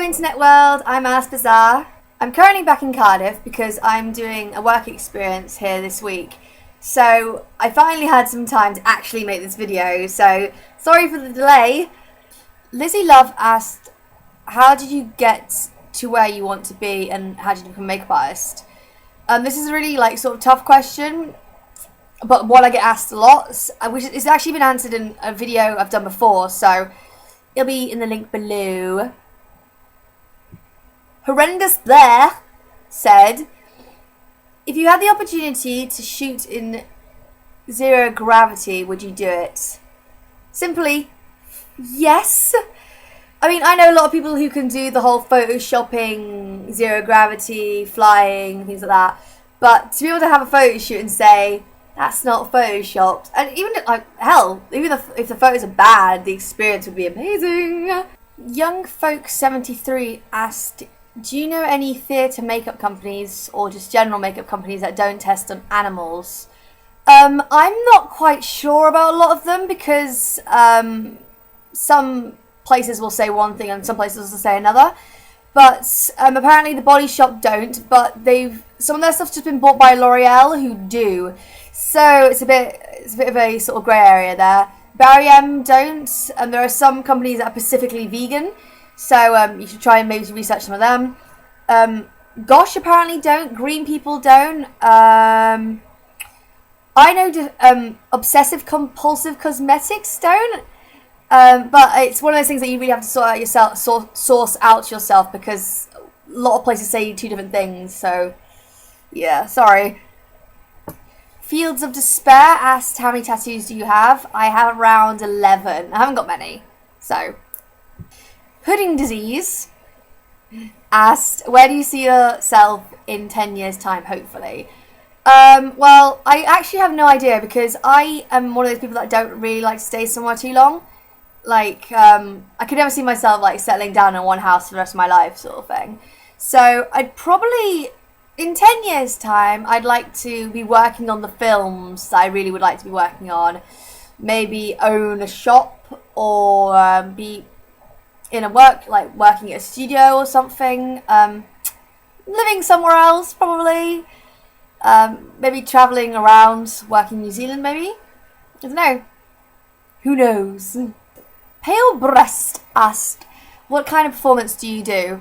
internet world, I'm AliceBizarre. I'm currently back in Cardiff because I'm doing a work experience here this week. So I finally had some time to actually make this video, so sorry for the delay. Lizzie Love asked, how did you get to where you want to be and how did you become a makeup artist? This is a really sort of tough question, but one I get asked a lot, which it's actually been answered in a video I've done before, so it'll be in the link below. Horrendous there said, if you had the opportunity to shoot in zero gravity, would you do it? Simply, yes. I mean, I know a lot of people who can do the whole photoshopping, zero gravity, flying, things like that. But to be able to have a photo shoot and say, that's not photoshopped, and even if the photos are bad, the experience would be amazing. Young Folk 73 asked, do you know any theatre makeup companies or just general makeup companies that don't test on animals? I'm not quite sure about a lot of them because some places will say one thing and some places will say another. But apparently the Body Shop don't, but some of their stuff's just been bought by L'Oreal who do. So it's a bit of a sort of grey area there. Barry M don't, and there are some companies that are specifically vegan. So you should try and maybe research some of them. Gosh apparently don't. Green people don't. I know obsessive compulsive cosmetics don't. But it's one of those things that you really have to source out yourself because a lot of places say two different things. So yeah, sorry. Fields of Despair asked, how many tattoos do you have? I have around 11. I haven't got many. So. Pudding Disease asked, where do you see yourself in 10 years' time, hopefully? Well, I actually have no idea because I am one of those people that don't really like to stay somewhere too long. I could never see myself, settling down in one house for the rest of my life sort of thing. So I'd probably, in 10 years' time, I'd like to be working on the films that I really would like to be working on. Maybe own a shop or be in a working at a studio or something, living somewhere else probably, maybe travelling around, working in New Zealand maybe, I don't know, who knows. Pale Breast asked, what kind of performance do you do?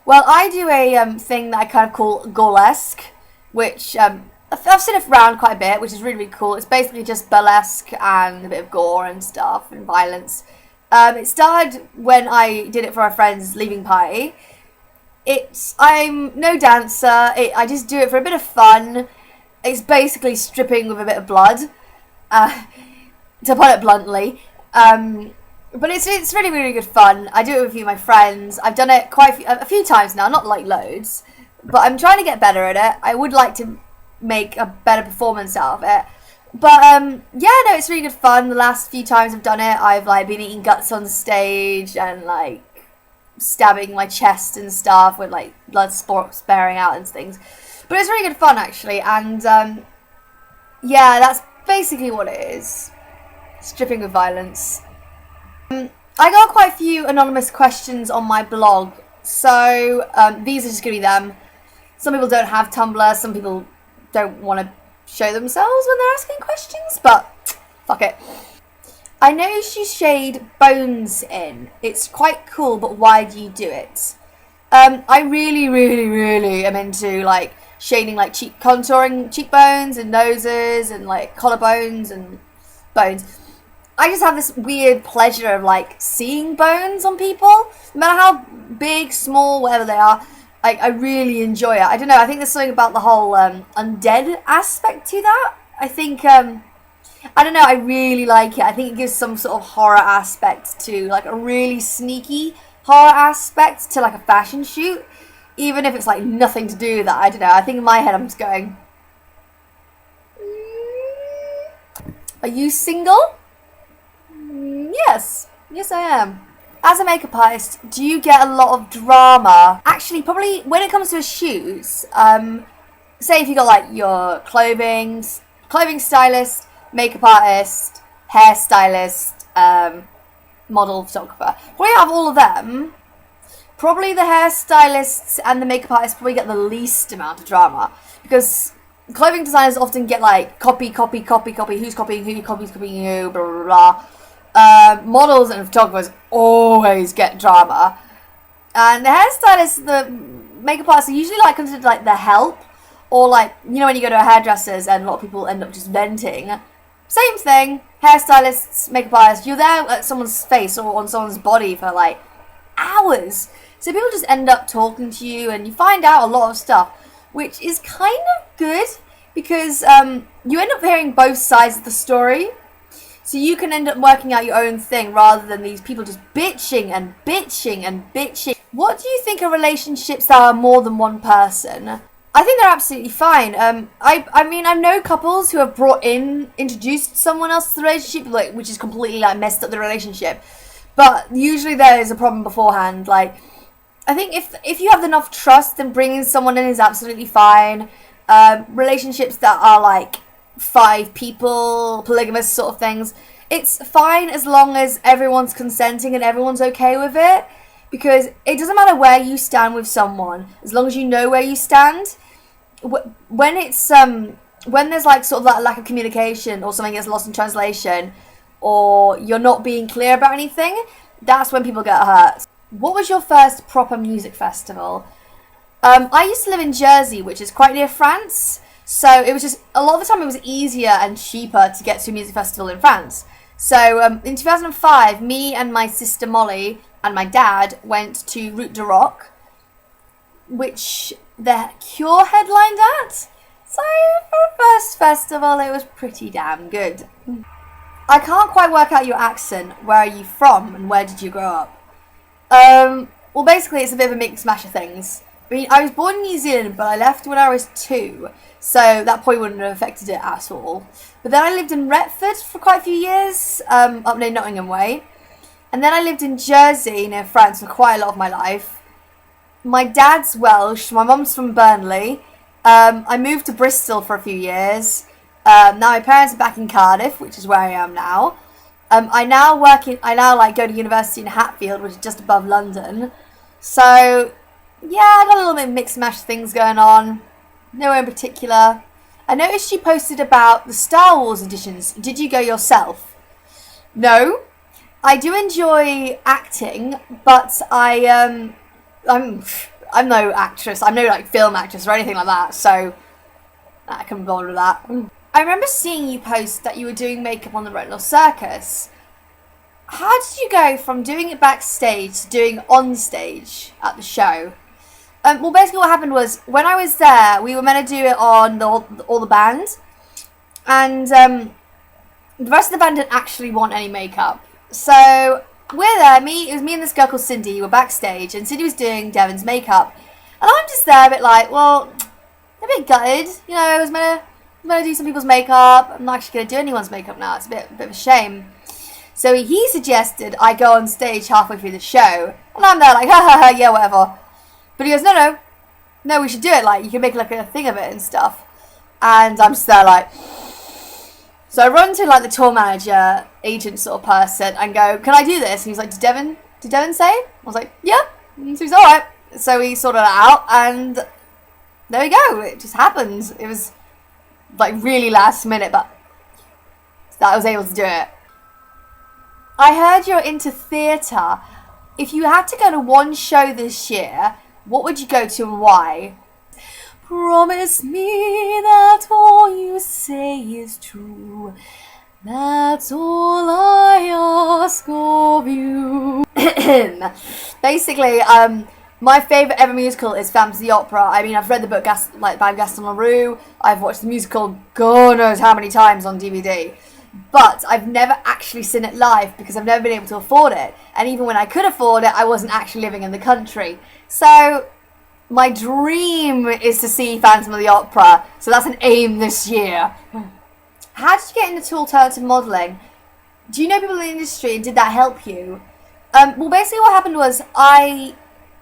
Well, I do a thing that I kind of call burlesque, which I've seen it around quite a bit, which is really, really cool. It's basically just burlesque and a bit of gore and stuff and violence. It started when I did it for a friend's leaving party. I'm no dancer. I just do it for a bit of fun. It's basically stripping with a bit of blood, to put it bluntly. But it's really, really good fun. I do it with a few of my friends. I've done it a few times now, not loads, but I'm trying to get better at it. I would like to make a better performance out of it. But, yeah, no, it's really good fun. The last few times I've done it, I've, been eating guts on stage and, stabbing my chest and stuff with, blood sparing out and things. But it's really good fun, actually, and, yeah, that's basically what it is. Stripping with violence. I got quite a few anonymous questions on my blog, so, these are just going to be them. Some people don't have Tumblr, some people don't want to show themselves when they're asking questions, but fuck it. I noticed you shade bones in. It's quite cool, but why do you do it? I really, really, really am into shading contouring cheekbones and noses and collarbones and bones. I just have this weird pleasure of seeing bones on people, no matter how big, small, whatever they are. I really enjoy it. I don't know, I think there's something about the whole undead aspect to that. I think, I don't know, I really like it. I think it gives some sort of horror aspect to, a really sneaky horror aspect to, a fashion shoot. Even if it's, nothing to do with that. I don't know, I think in my head I'm just going, are you single? Yes. Yes, I am. As a makeup artist, do you get a lot of drama? Actually, probably when it comes to a shoot, say if you got your clothing stylist, makeup artist, hairstystylist, model, photographer, probably have all of them. probably the hairstylists and the makeup artists probably get the least amount of drama, because clothing designers often get like copy, who's copying who, who's copying who, blah, blah, blah. Models and photographers always get drama. And the hairstylists, the makeup artists are usually like considered like the help, or like, you know, when you go to a hairdresser's and a lot of people end up just venting. Same thing, hairstylists, makeup artists, you're there at someone's face or on someone's body for like hours. So people just end up talking to you and you find out a lot of stuff, which is kind of good because you end up hearing both sides of the story. So you can end up working out your own thing rather than these people just bitching and bitching and bitching. What do you think of relationships that are more than one person? I think they're absolutely fine. I mean, I know couples who have introduced someone else to the relationship, like, which is completely like messed up the relationship. But usually there is a problem beforehand. Like, I think if you have enough trust, then bringing someone in is absolutely fine. Relationships that are like 5 people, polygamous sort of things, it's fine as long as everyone's consenting and everyone's okay with it. Because it doesn't matter where you stand with someone, as long as you know where you stand. When it's when there's like sort of that lack of communication or something gets lost in translation, or you're not being clear about anything, that's when people get hurt. What was your first proper music festival? I used to live in Jersey, which is quite near France, so it was just a lot of the time it was easier and cheaper to get to a music festival in France. So in 2005, me and my sister Molly and my dad went to Route de Rock, which the Cure headlined at. So for a first festival, it was pretty damn good. I can't quite work out your accent. Where are you from and where did you grow up? Well, basically, it's a bit of a mixed mash of things. I mean, I was born in New Zealand, but I left when I was 2, so that probably wouldn't have affected it at all. But then I lived in Retford for quite a few years, up near Nottingham way. And then I lived in Jersey, near France, for quite a lot of my life. My dad's Welsh, my mum's from Burnley. I moved to Bristol for a few years. Now my parents are back in Cardiff, which is where I am now. I now go to university in Hatfield, which is just above London. So, yeah, I got a little bit of mixed mash things going on. Nowhere in particular. I noticed you posted about the Star Wars editions. Did you go yourself? No. I do enjoy acting, but I'm no actress. I'm no like film actress or anything like that, so I couldn't bother with that. I remember seeing you post that you were doing makeup on the Retinal Circus. How did you go from doing it backstage to doing on stage at the show? Well, basically what happened was, when I was there, we were meant to do it on all the band, and the rest of the band didn't actually want any makeup. So we're there, it was me and this girl called Cindy, we were backstage, and Cindy was doing Devon's makeup. And I'm just there a bit like, well, a bit gutted, you know, I was meant to do some people's makeup, I'm not actually going to do anyone's makeup now, it's a bit of a shame. So he suggested I go on stage halfway through the show, and I'm there like, ha ha ha, yeah, whatever. But he goes, no, we should do it, like, you can make like a thing of it and stuff. And I'm just there like, so I run to like the tour manager, agent sort of person, and go, can I do this? And he's like, did Devon say? I was like, yeah. And so he's alright. So we sorted it out, and there we go, it just happened. It was like really last minute, but I was able to do it. I heard you're into theatre. If you had to go to one show this year, what would you go to and why? Promise me that all you say is true. That's all I ask of you. Basically, my favourite ever musical is Phantom of the Opera. I mean, I've read the book by Gaston Leroux. I've watched the musical God knows how many times on DVD. But I've never actually seen it live because I've never been able to afford it. And even when I could afford it, I wasn't actually living in the country. So my dream is to see Phantom of the Opera. So that's an aim this year. How did you get into alternative modelling? Do you know people in the industry, and did that help you? Well, basically what happened was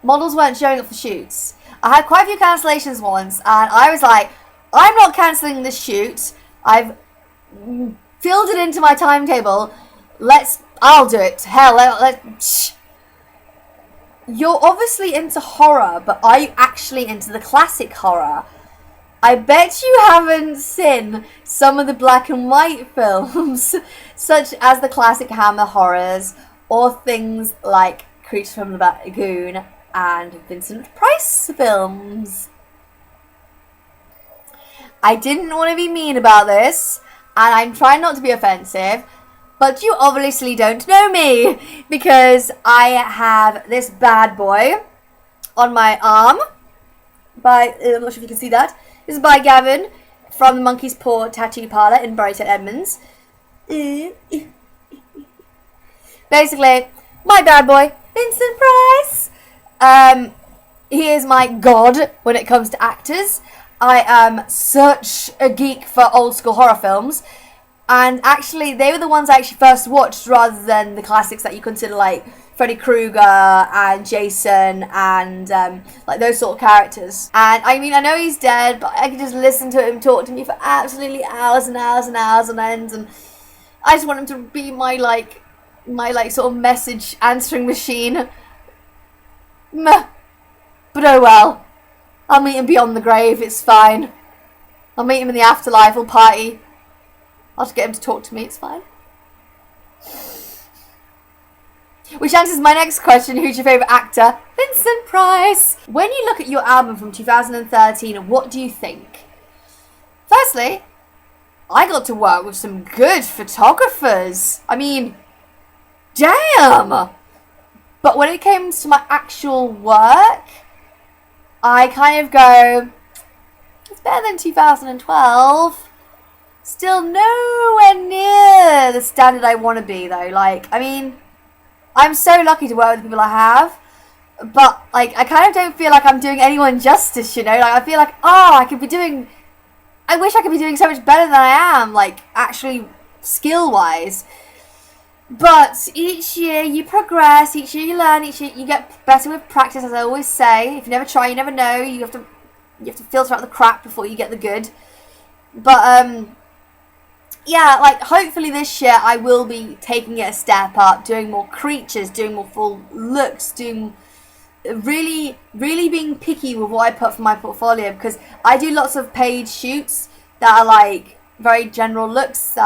models weren't showing up for shoots. I had quite a few cancellations once, and I was like, I'm not cancelling this shoot. I've filled it into my timetable. I'll do it. Hell, you're obviously into horror, but are you actually into the classic horror? I bet you haven't seen some of the black and white films, such as the classic Hammer horrors, or things like Creatures from the Black Lagoon and Vincent Price films. I didn't want to be mean about this, and I'm trying not to be offensive, but you obviously don't know me, because I have this bad boy on my arm. I'm not sure if you can see that. This is by Gavin from the Monkey's Paw Tattoo Parlour in Brighton Edmonds. Basically, my bad boy, Vincent Price. He is my god when it comes to actors. I am such a geek for old school horror films. And actually, they were the ones I actually first watched rather than the classics that you consider like Freddy Krueger and Jason and like those sort of characters. And I mean, I know he's dead, but I could just listen to him talk to me for absolutely hours and hours and hours on end. And I just want him to be my sort of message answering machine. Meh. But oh well. I'll meet him beyond the grave, it's fine. I'll meet him in the afterlife, we'll party. I'll just get him to talk to me, it's fine. Which answers my next question, who's your favourite actor? Vincent Price. When you look at your album from 2013, what do you think? Firstly, I got to work with some good photographers. I mean, damn! But when it comes to my actual work, I kind of go, it's better than 2012. Still nowhere near the standard I want to be, though. Like, I mean, I'm so lucky to work with the people I have, but, like, I kind of don't feel like I'm doing anyone justice, you know? Like, I feel like, I wish I could be doing so much better than I am, like, actually, skill-wise. But each year you progress, each year you learn, each year you get better with practice, as I always say. If you never try, you never know. You have to filter out the crap before you get the good. But, yeah, like, hopefully this year I will be taking it a step up, doing more creatures, doing more full looks, doing really, really being picky with what I put for my portfolio, because I do lots of paid shoots that are, like, very general looks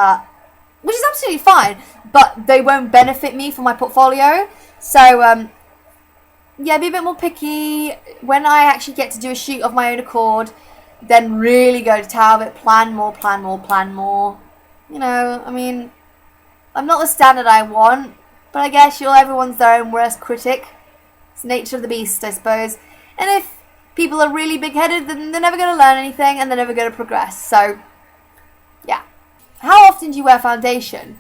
which is absolutely fine, but they won't benefit me for my portfolio. So, yeah, be a bit more picky. When I actually get to do a shoot of my own accord, then really go to town of it, plan more. You know, I mean, I'm not the standard I want, but I guess everyone's their own worst critic. It's the nature of the beast, I suppose. And if people are really big-headed, then they're never going to learn anything, and they're never going to progress. So, yeah. How often do you wear foundation?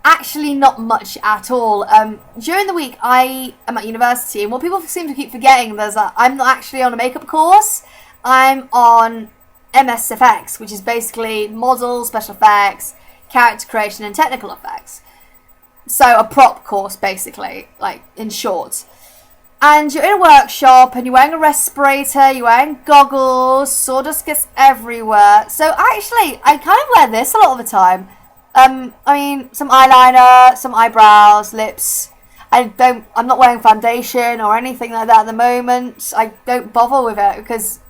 Actually, not much at all. During the week, I am at university, and what people seem to keep forgetting is that I'm not actually on a makeup course. I'm on MSFX, which is basically model, special effects, character creation, and technical effects. So a prop course, basically, like, in short. And you're in a workshop, and you're wearing a respirator, you're wearing goggles, sawdust gets everywhere. So actually, I kind of wear this a lot of the time. I mean, some eyeliner, some eyebrows, lips. I'm not wearing foundation or anything like that at the moment. I don't bother with it because,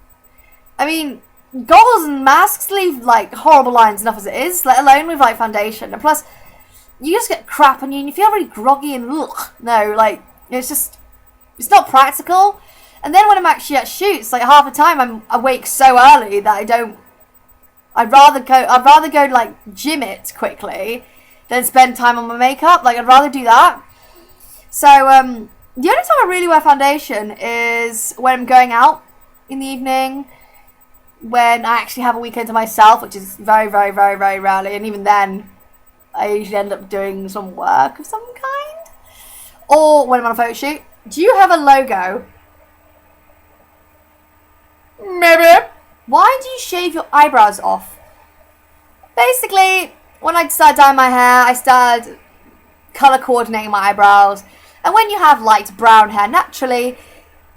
I mean, goggles and masks leave, like, horrible lines enough as it is, let alone with, like, foundation. And plus, you just get crap on you and you feel really groggy and ugh. No, like, it's not practical. And then when I'm actually at shoots, like, half the time I'm awake so early that I'd rather go like gym it quickly than spend time on my makeup. Like, I'd rather do that. So the only time I really wear foundation is when I'm going out in the evening, when I actually have a weekend to myself, which is very, very, very, very rarely, and even then I usually end up doing some work of some kind, or when I'm on a photo shoot. Do you have a logo? Maybe. Why do you shave your eyebrows off? Basically, when I started dyeing my hair, I started colour coordinating my eyebrows. And when you have light brown hair naturally,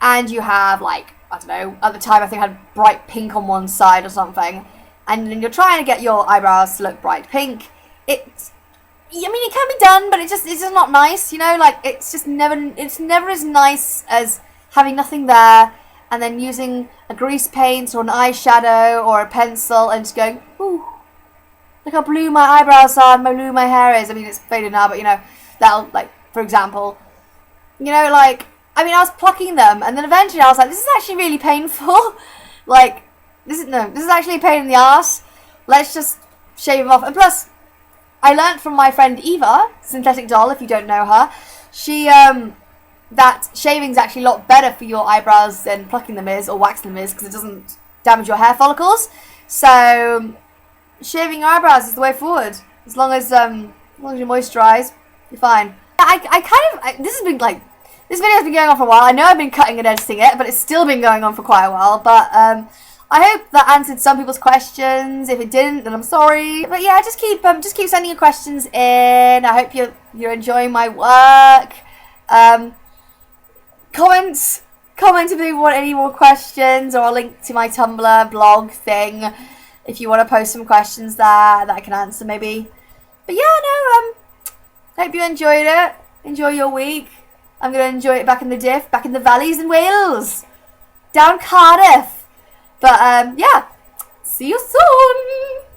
and you have, like, I don't know, at the time I think I had bright pink on one side or something, and then you're trying to get your eyebrows to look bright pink, I mean, it can be done, but it's just not nice, you know. Like it's never as nice as having nothing there and then using a grease paint or an eyeshadow or a pencil and just going, ooh, look how blue my eyebrows are and how blue my hair is. I mean, it's faded now, but you know, that'll, like, for example, you know, like, I mean, I was plucking them and then eventually I was like, this is actually really painful. Like, this is actually a pain in the ass. Let's just shave them off. And plus, I learnt from my friend Eva, Synthetic Doll, if you don't know her, she, that shaving's actually a lot better for your eyebrows than plucking them is, or waxing them is, because it doesn't damage your hair follicles. So, shaving your eyebrows is the way forward. As long as you moisturize, you're fine. This video has been going on for a while. I know I've been cutting and editing it, but it's still been going on for quite a while. But I hope that answered some people's questions. If it didn't, then I'm sorry. But yeah, just keep sending your questions in. I hope you're enjoying my work. Comment if you want any more questions, or I'll link to my Tumblr blog thing if you want to post some questions there that I can answer maybe. But yeah, no, hope you enjoyed it. Enjoy your week. I'm going to enjoy it back in the valleys in Wales. Down Cardiff. But yeah, see you soon.